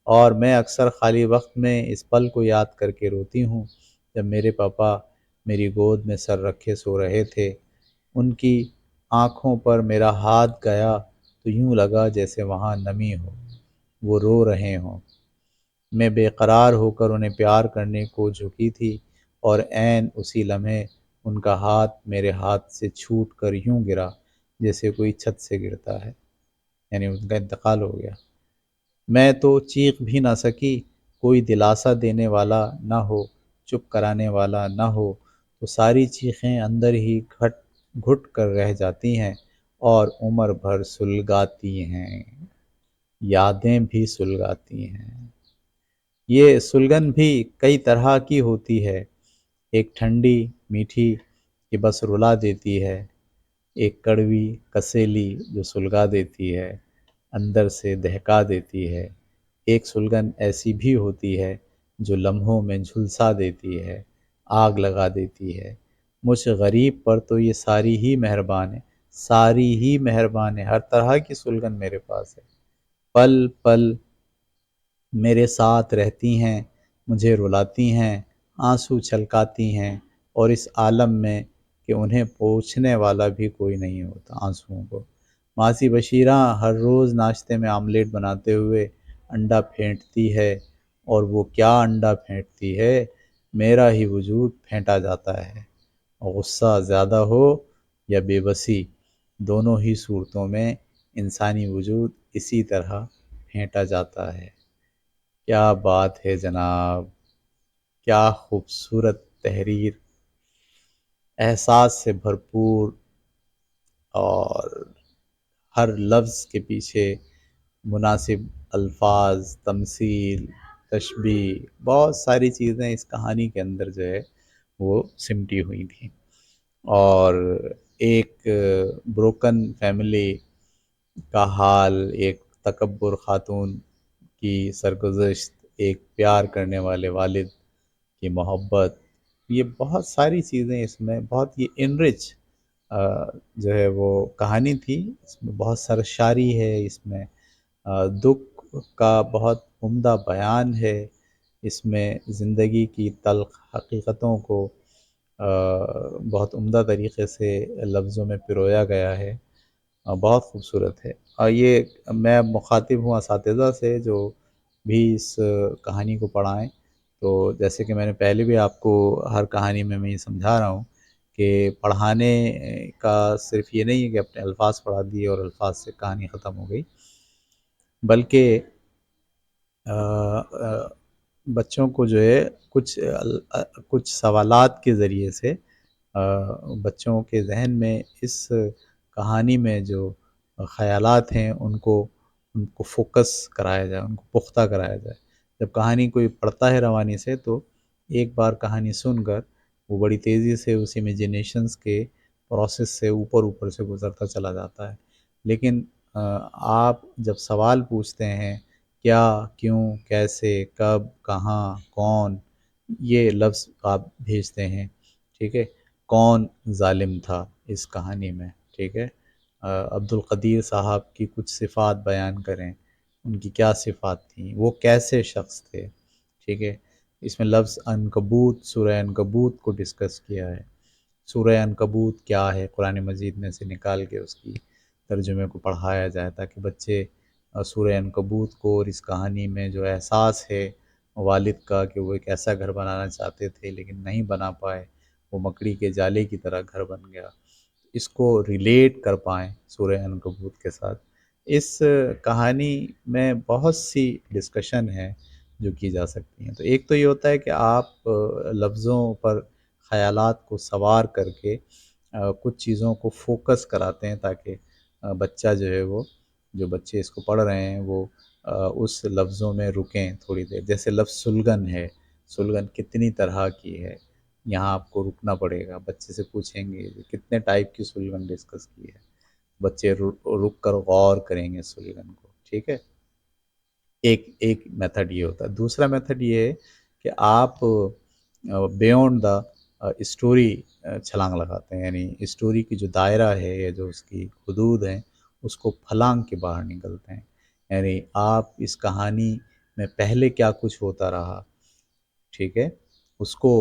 اور میں اکثر خالی وقت میں اس پل کو یاد کر کے روتی ہوں جب میرے پاپا میری گود میں سر رکھے سو رہے تھے۔ ان کی آنکھوں پر میرا ہاتھ گیا تو یوں لگا جیسے وہاں نمی ہو، وہ رو رہے ہوں۔ میں بے قرار ہو کر انہیں پیار کرنے کو جھکی تھی، اور عین اسی لمحے ان کا ہاتھ میرے ہاتھ سے چھوٹ کر یوں گرا جیسے کوئی چھت سے گرتا ہے، یعنی ان کا انتقال ہو گیا۔ میں تو چیخ بھی نہ سکی، کوئی دلاسا دینے والا نہ ہو، چپ کرانے والا نہ ہو، تو ساری چیخیں اندر ہی گھٹ کر رہ جاتی ہیں اور عمر بھر سلگاتی ہیں، یادیں بھی سلگاتی ہیں۔ یہ سلگن بھی کئی طرح کی ہوتی ہے، ایک ٹھنڈی میٹھی کہ بس رلا دیتی ہے، ایک کڑوی کسیلی جو سلگا دیتی ہے، اندر سے دہکا دیتی ہے، ایک سلگن ایسی بھی ہوتی ہے جو لمحوں میں جھلسا دیتی ہے، آگ لگا دیتی ہے۔ مجھ غریب پر تو یہ ساری ہی مہربان ہے، ساری ہی مہربان ہے، ہر طرح کی سلگن میرے پاس ہے، پل پل میرے ساتھ رہتی ہیں، مجھے رلاتی ہیں، آنسو چھلکاتی ہیں، اور اس عالم میں کہ انہیں پوچھنے والا بھی کوئی نہیں ہوتا آنسوؤں کو۔ ماسی بشیرہ ہر روز ناشتے میں آملیٹ بناتے ہوئے انڈا پھینٹتی ہے، اور وہ کیا انڈا پھینٹتی ہے، میرا ہی وجود پھینٹا جاتا ہے، غصہ زیادہ ہو یا بے بسی، دونوں ہی صورتوں میں انسانی وجود اسی طرح پھینٹا جاتا ہے۔ کیا بات ہے جناب، کیا خوبصورت تحریر، احساس سے بھرپور، اور ہر لفظ کے پیچھے مناسب الفاظ، تمثیل، تشبیہ، بہت ساری چیزیں اس کہانی کے اندر جو ہے وہ سمٹی ہوئی تھیں، اور ایک بروکن فیملی کا حال، ایک تکبر خاتون کی سرگزشت، ایک پیار کرنے والے والد کی محبت، یہ بہت ساری چیزیں اس میں بہت یہ انرچ جو ہے وہ کہانی تھی۔ اس میں بہت سرشاری ہے، اس میں دکھ کا بہت عمدہ بیان ہے، اس میں زندگی کی تلخ حقیقتوں کو بہت عمدہ طریقے سے لفظوں میں پرویا گیا ہے، بہت خوبصورت ہے۔ اور یہ میں مخاطب ہوں اساتذہ سے جو بھی اس کہانی کو پڑھائیں، تو جیسے کہ میں نے پہلے بھی آپ کو ہر کہانی میں یہ سمجھا رہا ہوں کہ پڑھانے کا صرف یہ نہیں ہے کہ اپنے الفاظ پڑھا دیے اور الفاظ سے کہانی ختم ہو گئی، بلکہ بچوں کو جو ہے کچھ سوالات کے ذریعے سے بچوں کے ذہن میں اس کہانی میں جو خیالات ہیں ان کو فوکس کرایا جائے، ان کو پختہ کرایا جائے۔ جب کہانی کوئی پڑھتا ہے روانی سے تو ایک بار کہانی سن کر وہ بڑی تیزی سے اس امیجینیشنز کے پروسیس سے اوپر سے گزرتا چلا جاتا ہے، لیکن آپ جب سوال پوچھتے ہیں کیا، کیوں، کیسے، کب، کہاں، کون، یہ لفظ آپ بھیجتے ہیں، ٹھیک ہے، کون ظالم تھا اس کہانی میں، ٹھیک ہے، عبدالقدیر صاحب کی کچھ صفات بیان کریں، ان کی کیا صفات تھیں، وہ کیسے شخص تھے، ٹھیک ہے۔ اس میں لفظ عنکبوت، سورہ عنکبوت کو ڈسکس کیا ہے، سورہ عنکبوت کیا ہے قرآن مجید میں سے نکال کے اس کی ترجمے کو پڑھایا جائے تاکہ بچے سورہ عنکبوت کو اور اس کہانی میں جو احساس ہے والد کا کہ وہ ایک ایسا گھر بنانا چاہتے تھے لیکن نہیں بنا پائے، وہ مکڑی کے جالے کی طرح گھر بن گیا، اس کو ریلیٹ کر پائیں سورہ عنکبوت کے ساتھ۔ اس کہانی میں بہت سی ڈسکشن ہے جو کی جا سکتی ہیں۔ تو ایک تو یہ ہوتا ہے کہ آپ لفظوں پر خیالات کو سوار کر کے کچھ چیزوں کو فوکس کراتے ہیں تاکہ بچہ جو ہے وہ، جو بچے اس کو پڑھ رہے ہیں وہ اس لفظوں میں رکیں تھوڑی دیر۔ جیسے لفظ سلگن ہے، سلگن کتنی طرح کی ہے، یہاں آپ کو رکنا پڑے گا، بچے سے پوچھیں گے کتنے ٹائپ کی سلگن ڈسکس کی ہے، بچے رک کر غور کریں گے سلگن کو، ٹھیک ہے۔ ایک میتھڈ یہ ہوتا ہے۔ دوسرا میتھڈ یہ ہے کہ آپ بیونڈ دا اسٹوری چھلانگ لگاتے ہیں، یعنی اسٹوری کی جو دائرہ ہے یا جو اس کی حدود ہیں اس کو پھلانگ کے باہر نکلتے ہیں. یعنی آپ اس کہانی میں پہلے کیا کچھ ہوتا رہا، ٹھیک ہے، اس کو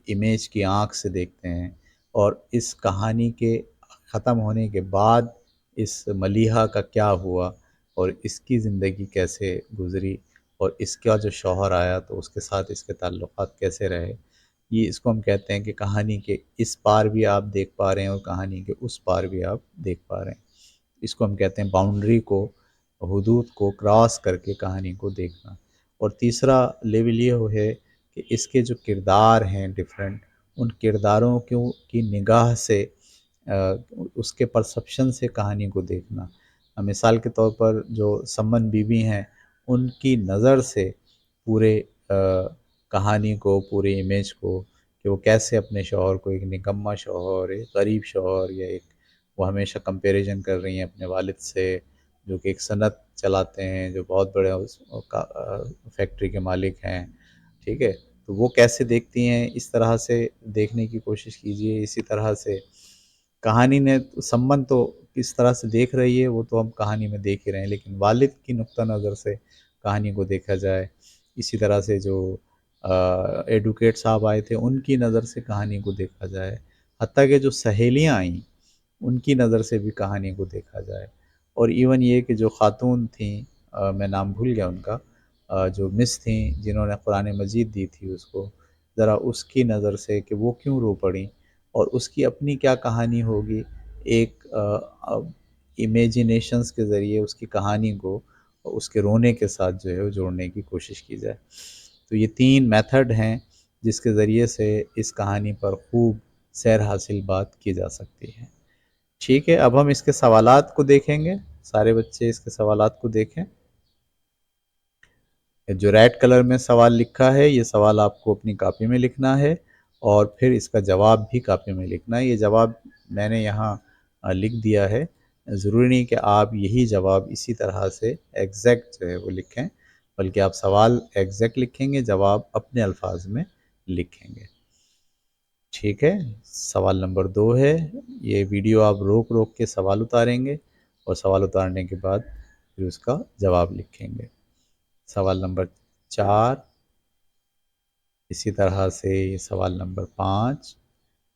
امیج کی آنکھ سے دیکھتے ہیں، اور اس کہانی کے ختم ہونے کے بعد اس ملیحہ کا کیا ہوا اور اس کی زندگی کیسے گزری، اور اس کا جو شوہر آیا تو اس کے ساتھ اس کے تعلقات کیسے رہے. یہ اس کو ہم کہتے ہیں کہ کہانی کے اس پار بھی آپ دیکھ پا رہے ہیں اور کہانی کے اس پار بھی آپ دیکھ پا رہے ہیں. اس کو ہم کہتے ہیں باؤنڈری کو، حدود کو کراس کر کے کہانی کو دیکھنا. اور تیسرا لیول یہ ہے کہ اس کے جو کردار ہیں ڈیفرنٹ، ان کرداروں کی نگاہ سے، اس کے پرسپشن سے کہانی کو دیکھنا. مثال کے طور پر جو سمن بی بی ہیں، ان کی نظر سے پورے کہانی کو، پورے امیج کو، کہ وہ کیسے اپنے شوہر کو، ایک نکما شوہر، ایک غریب شوہر، یا ایک وہ ہمیشہ کمپیریزن کر رہی ہیں اپنے والد سے جو کہ ایک صنعت چلاتے ہیں، جو بہت بڑے فیکٹری کے مالک ہیں، ٹھیک ہے. تو وہ کیسے دیکھتی ہیں، اس طرح سے دیکھنے کی کوشش کیجئے. اسی طرح سے کہانی نے سمن تو کس طرح سے دیکھ رہی ہے وہ تو ہم کہانی میں دیکھ ہی رہے ہیں، لیکن والد کی نقطہ نظر سے کہانی کو دیکھا جائے. اسی طرح سے جو ایڈوکیٹ صاحب آئے تھے ان کی نظر سے کہانی کو دیکھا جائے. حتیٰ کہ جو سہیلیاں آئیں ان کی نظر سے بھی کہانی کو دیکھا جائے. اور ایون یہ کہ جو خاتون تھیں، میں نام بھول گیا ان کا، جو مس تھیں جنہوں نے قرآن مجید دی تھی اس کو، ذرا اس کی نظر سے کہ وہ کیوں رو پڑیں اور اس کی اپنی کیا کہانی ہوگی، ایک امیجینیشنز کے ذریعے اس کی کہانی کو اس کے رونے کے ساتھ جو ہے وہ جوڑنے کی کوشش کی جائے. تو یہ 3 میتھڈ ہیں جس کے ذریعے سے اس کہانی پر خوب سیر حاصل بات کی جا سکتی ہے. ٹھیک ہے، اب ہم اس کے سوالات کو دیکھیں گے. سارے بچے اس کے سوالات کو دیکھیں. جو ریڈ کلر میں سوال لکھا ہے یہ سوال آپ کو اپنی کاپی میں لکھنا ہے اور پھر اس کا جواب بھی کاپی میں لکھنا ہے. یہ جواب میں نے یہاں لکھ دیا ہے. ضروری نہیں کہ آپ یہی جواب اسی طرح سے ایگزیکٹ جو ہے وہ لکھیں، بلکہ آپ سوال ایگزیکٹ لکھیں گے، جواب اپنے الفاظ میں لکھیں گے. ٹھیک ہے، سوال نمبر 2 ہے. یہ ویڈیو آپ روک روک کے سوال اتاریں گے اور سوال اتارنے کے بعد پھر اس کا جواب لکھیں گے. سوال نمبر 4، اسی طرح سے یہ سوال نمبر 5،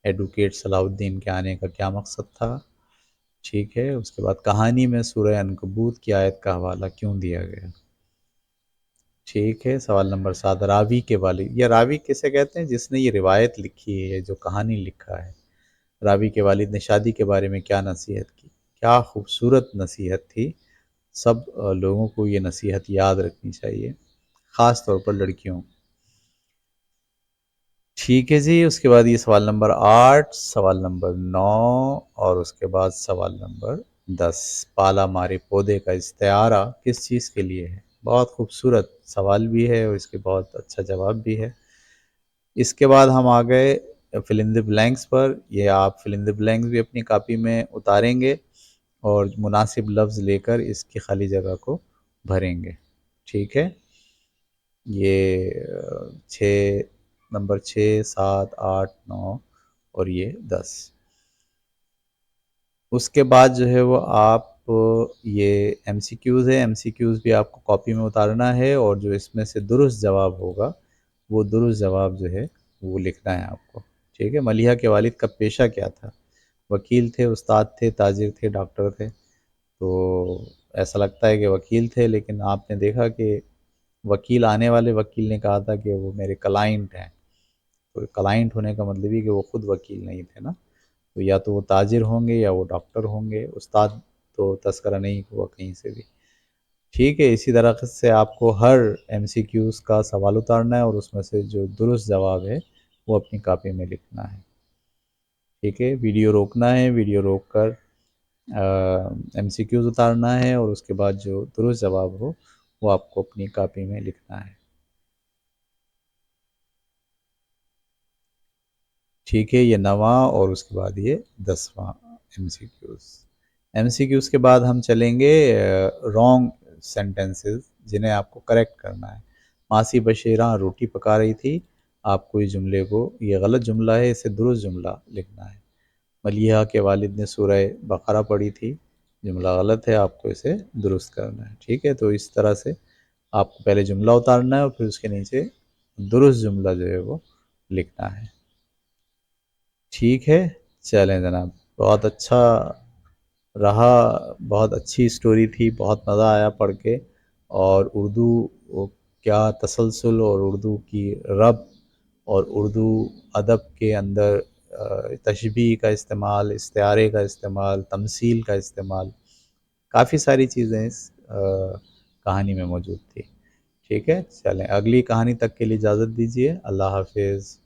ایڈوکیٹ صلاح الدین کے آنے کا کیا مقصد تھا. ٹھیک ہے، اس کے بعد کہانی میں سورہ عنکبوت کی آیت کا حوالہ کیوں دیا گیا. ٹھیک ہے، سوال نمبر 7، راوی کے والد، یا راوی کسے کہتے ہیں؟ جس نے یہ روایت لکھی ہے، جو کہانی لکھا ہے. راوی کے والد نے شادی کے بارے میں کیا نصیحت کی. کیا خوبصورت نصیحت تھی. سب لوگوں کو یہ نصیحت یاد رکھنی چاہیے، خاص طور پر لڑکیوں. ٹھیک ہے جی، اس کے بعد یہ سوال نمبر 8، سوال نمبر 9 اور اس کے بعد سوال نمبر 10، پالا مارے پودے کا استعارہ کس چیز کے لیے ہے. بہت خوبصورت سوال بھی ہے اور اس کے بہت اچھا جواب بھی ہے. اس کے بعد ہم آ گئے فل ان دی بلینکس پر. یہ آپ فل ان دی بلینکس بھی اپنی کاپی میں اتاریں گے اور مناسب لفظ لے کر اس کی خالی جگہ کو بھریں گے. ٹھیک ہے، یہ 6 نمبر 6، 7، 8، 9 اور یہ 10. اس کے بعد جو ہے وہ آپ یہ ایم سی کیوز ہے، ایم سی کیوز بھی آپ کو کاپی میں اتارنا ہے اور جو اس میں سے درست جواب ہوگا وہ درست جواب جو ہے وہ لکھنا ہے آپ کو. ٹھیک ہے، ملیحہ کے والد کا پیشہ کیا تھا. وکیل تھے، استاد تھے، تاجر تھے، ڈاکٹر تھے. تو ایسا لگتا ہے کہ وکیل تھے، لیکن آپ نے دیکھا کہ وکیل، آنے والے وکیل نے کہا تھا کہ وہ میرے کلائنٹ ہیں. تو کلائنٹ ہونے کا مطلب ہی کہ وہ خود وکیل نہیں تھے نا. تو یا تو وہ تاجر ہوں گے یا وہ ڈاکٹر ہوں گے. استاد تو تذکرہ نہیں ہوا کہیں سے بھی. ٹھیک ہے، اسی طرح سے آپ کو ہر ایم سی کیوز کا سوال اتارنا ہے اور اس میں سے جو درست جواب ہے وہ اپنی کاپی میں لکھنا ہے. ٹھیک ہے، ویڈیو روکنا ہے، ویڈیو روک کر ایم سی کیوز اتارنا ہے اور اس کے بعد جو درست جواب ہو وہ آپ کو اپنی کاپی میں لکھنا ہے. ٹھیک ہے، یہ 9واں اور اس کے بعد یہ 10واں M C Qs. M C Qs کے بعد ہم چلیں گے رانگ سینٹنسز جنہیں آپ کو کریکٹ کرنا ہے. ماسی بشیراں روٹی پکا رہی تھی، آپ کو اس جملے کو، یہ غلط جملہ ہے، اسے درست جملہ لکھنا ہے۔ ملیحہ کے والد نے سورہ بقرہ پڑھی تھی، جملہ غلط ہے، آپ کو اسے درست کرنا ہے، ٹھیک ہے؟ تو اس طرح سے آپ کو پہلے جملہ اتارنا ہے اور پھر اس کے نیچے درست جملہ جو ہے وہ لکھنا ہے، ٹھیک ہے؟ چلیں جناب، بہت اچھا رہا، بہت اچھی اسٹوری تھی، بہت مزہ آیا پڑھ کے، اور اردو کیا تسلسل، اور اردو کی رب، اور اردو ادب کے اندر تشبیہ کا استعمال، استعارے کا استعمال، تمثیل کا استعمال، کافی ساری چیزیں اس کہانی میں موجود تھی، ٹھیک ہے؟ چلیں اگلی کہانی تک کے لیے اجازت دیجیے، اللہ حافظ۔